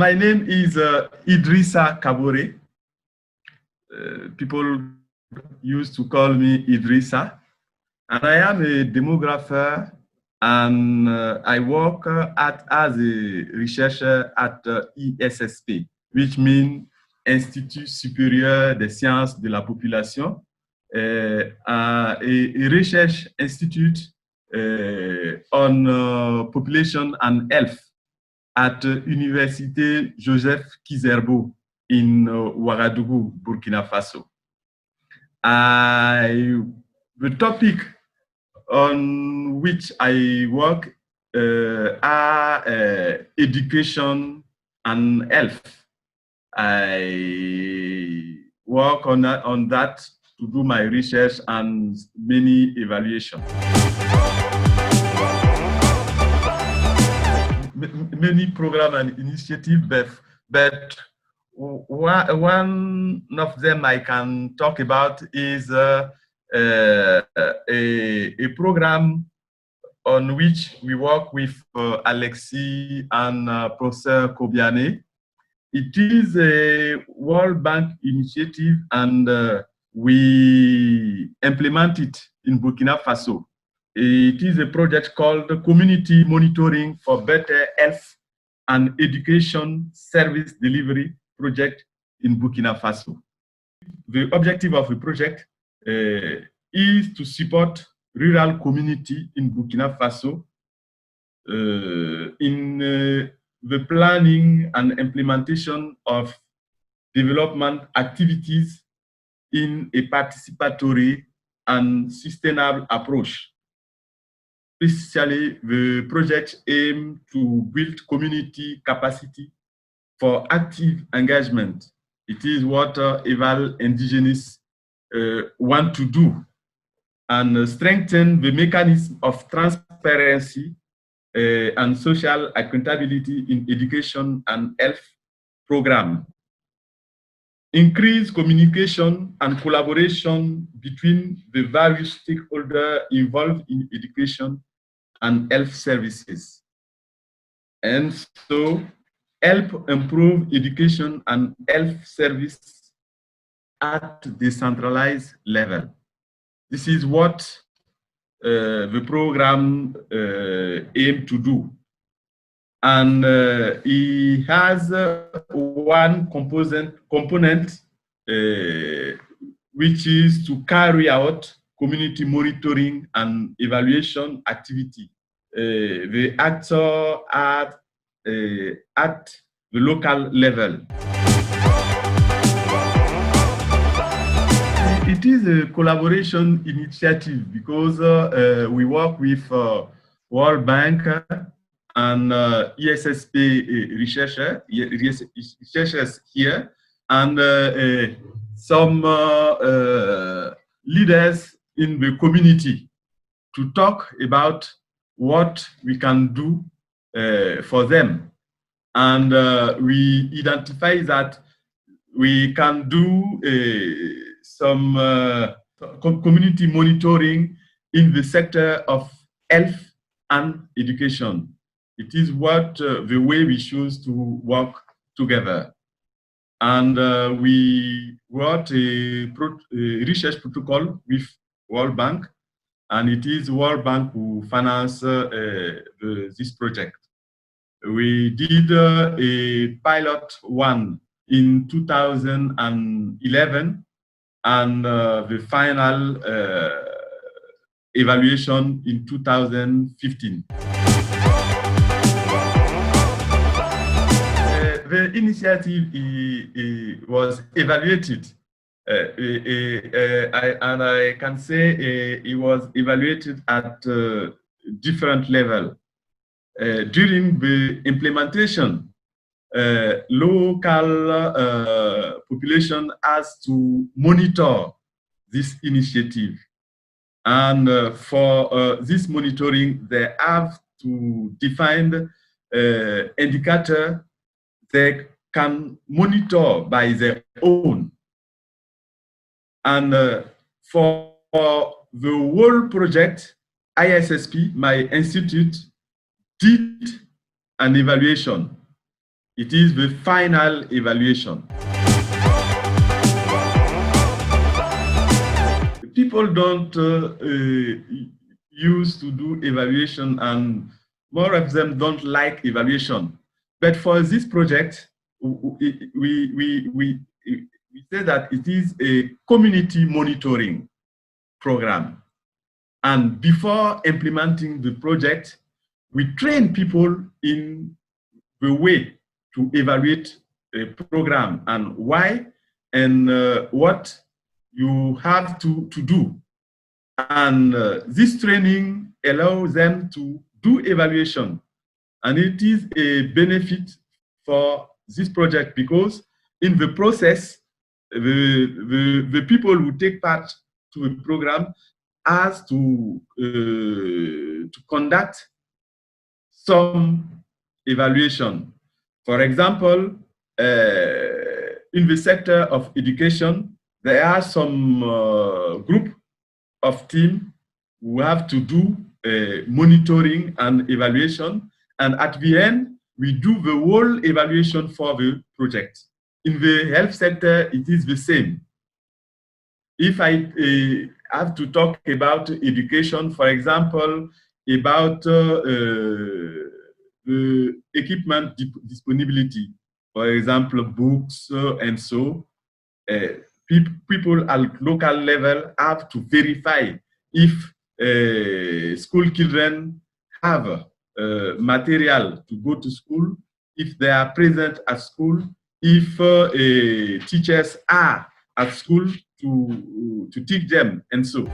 My name is Idrissa Kabore. People used to call me Idrissa. And I am a demographer, and I work as a researcher at ISSP, which means Institut Supérieur des Sciences de la Population, a research institute on population and health at Université Joseph Kizerbo in Ouagadougou, Burkina Faso. The topic on which I work are education and health. I work on that to do my research and many evaluations. Many programs and initiatives, but one of them I can talk about is a program on which we work with Alexis and Professor Kobiane. It is a World Bank initiative, and we implement it in Burkina Faso. It is a project called Community Monitoring for Better Health and Education Service Delivery Project in Burkina Faso. The objective of the project is to support rural community in Burkina Faso in the planning and implementation of development activities in a participatory and sustainable approach. Especially, the project aims to build community capacity for active engagement. It is what Eval Indigenous want to do, and strengthen the mechanism of transparency and social accountability in education and health program. Increase communication and collaboration between the various stakeholders involved in education and health services. And so help improve education and health service at decentralized level. This is what the program aims to do. And it has one component which is to carry out community monitoring and evaluation activity. The actor at the local level. It is a collaboration initiative because we work with World Bank and ISSP researchers here, and some leaders in the community to talk about what we can do for them. And we identify that we can do some community monitoring in the sector of health and education. It is what the way we choose to work together. And we wrote a research protocol with World Bank, and it is World Bank who finance this project. We did a pilot one in 2011, and the final evaluation in 2015. The initiative was evaluated, and I can say it was evaluated at different levels. During the implementation, local population has to monitor this initiative. And for this monitoring, they have to define indicator they can monitor by their own. And for the whole project, ISSP, my institute, did an evaluation. It is the final evaluation. People don't use to do evaluation, and more of them don't like evaluation. But for this project, we say that it is a community monitoring program. And before implementing the project, we train people in the way to evaluate a program and why and what you have to do. And this training allows them to do evaluation. And it is a benefit for this project because in the process, the people who take part to the program has to conduct some evaluation. For example, in the sector of education, there are some group of team who have to do monitoring and evaluation. And at the end, we do the whole evaluation for the project. In the health sector, it is the same. If I have to talk about education, for example, about the equipment disponibility, for example, books and so, people at local level have to verify if school children have material to go to school, if they are present at school, if teachers are at school to teach them, and so.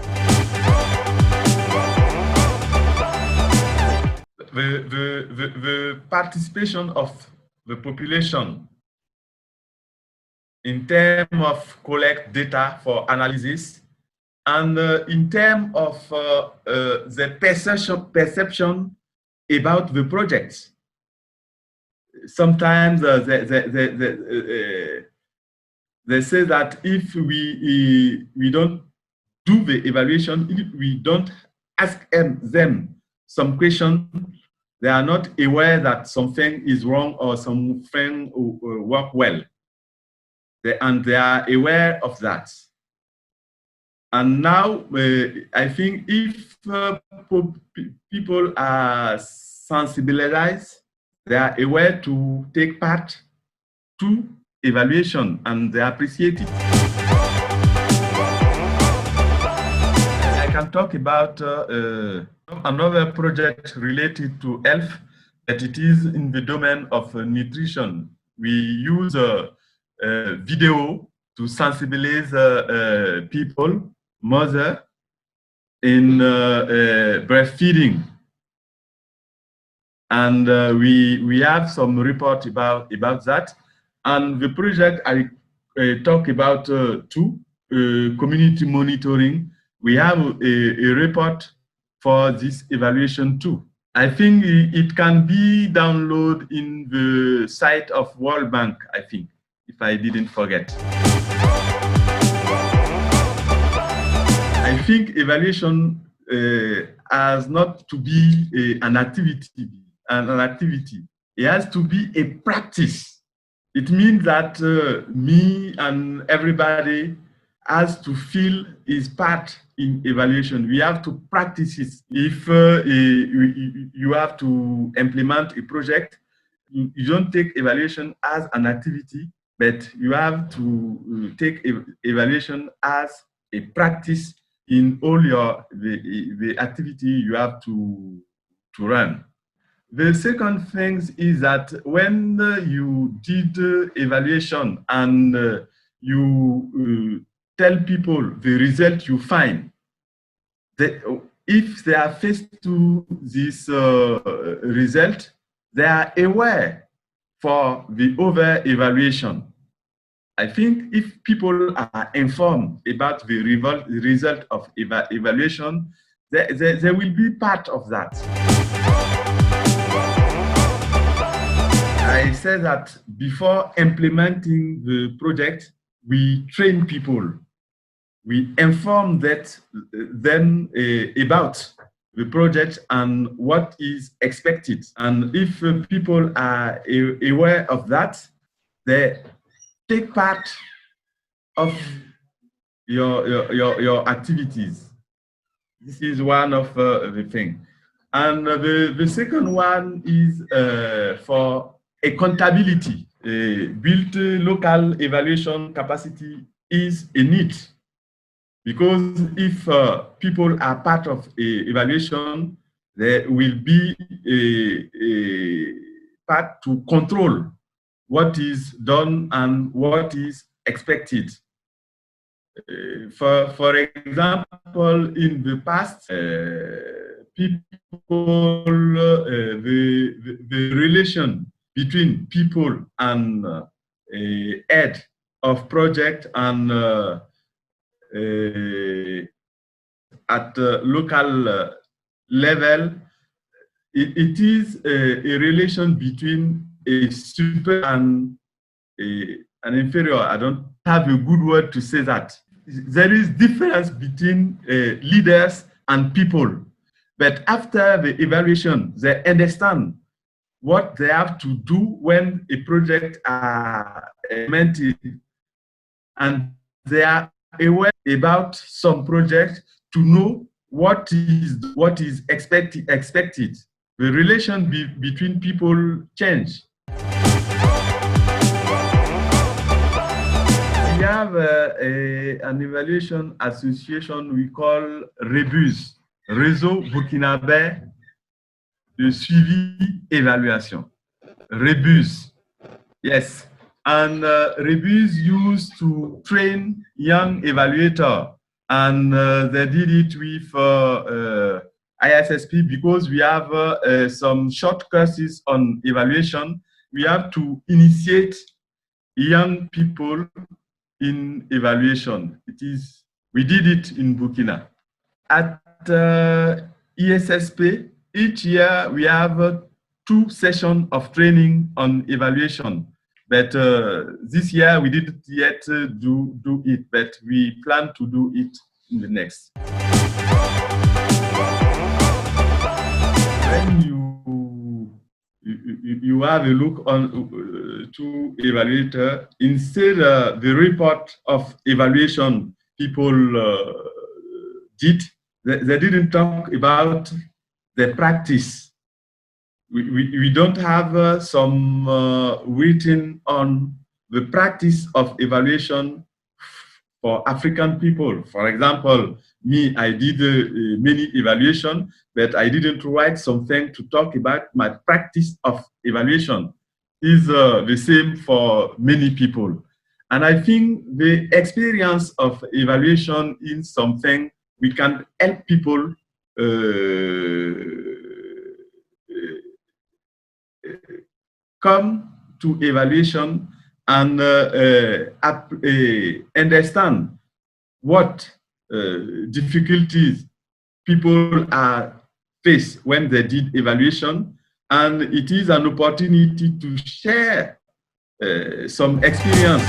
The participation of the population in terms of collect data for analysis and in terms of the perception about the project. Sometimes they say that if we don't do the evaluation, if we don't ask them some questions, they are not aware that something is wrong or something work well. And they are aware of that. And now, I think if people are sensibilized, they are aware to take part to evaluation and they appreciate it. I can talk about another project related to health, but it is in the domain of nutrition. We use video to sensibilize people, mother, in breastfeeding. And we have some report about that. And the project I talk about too, community monitoring. We have a report for this evaluation too. I think it can be downloaded in the site of World Bank, I think, if I didn't forget. I think evaluation has not to be an activity. It has to be a practice. It means that me and everybody has to feel his part in evaluation. We have to practice it. If you have to implement a project, you don't take evaluation as an activity, but you have to take evaluation as a practice in all the activity you have to run. The second thing is that when you did evaluation and you tell people the result you find, if they are faced to this result, they are aware for the over evaluation. I think if people are informed about the result of evaluation, they will be part of that. I said that before implementing the project, we train people. We inform them about the project and what is expected. And if people are aware of that, they take part of your activities. This is one of the things. And the second one is for accountability. Build local evaluation capacity is a need, because if people are part of a evaluation, there will be a part to control what is done and what is expected. For example, in the past, the relation between people and head of project and at local level, it is a relation between a super and an inferior. I don't have a good word to say that. There is difference between leaders and people, but after the evaluation, they understand what they have to do when a project are implemented, and they are aware about some projects to know what is expected. The relation between people change. We have an evaluation association we call REBUS, Réseau Burkinabé de Suivi Évaluation. REBUS, yes. And REBUS used to train young evaluators, and they did it with ISSP, because we have some short courses on evaluation. We have to initiate young people in evaluation. We did it in Burkina. At ESSP, each year we have 2 sessions of training on evaluation. But this year we didn't yet do it, but we plan to do it in the next. When you have a look on to evaluator, instead the report of evaluation people did, they didn't talk about the practice. We don't have some written on the practice of evaluation for African people. For example, me, I did many evaluation, but I didn't write something to talk about my practice of evaluation. Is the same for many people. And I think the experience of evaluation is something we can help people come to evaluation and understand what difficulties people are faced when they did evaluation, and it is an opportunity to share some experience.